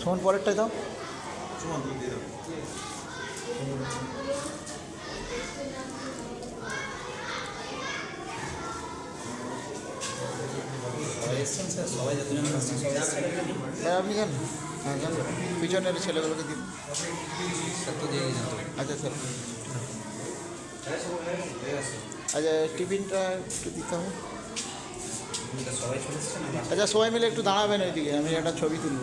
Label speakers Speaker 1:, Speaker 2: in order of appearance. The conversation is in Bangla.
Speaker 1: সুমন পরেরটাই দাও।
Speaker 2: সুমন তুমি দিয়ে দাও।
Speaker 1: আপনি যান, হ্যাঁ যান, পিছনের ছেলেগুলোকে দিন। আচ্ছা স্যার, আচ্ছা টিফিনটা একটু দিতে হবে। আচ্ছা সবাই মিলে একটু দাঁড়াবেন ওইদিকে, আমি একটা ছবি তুলব।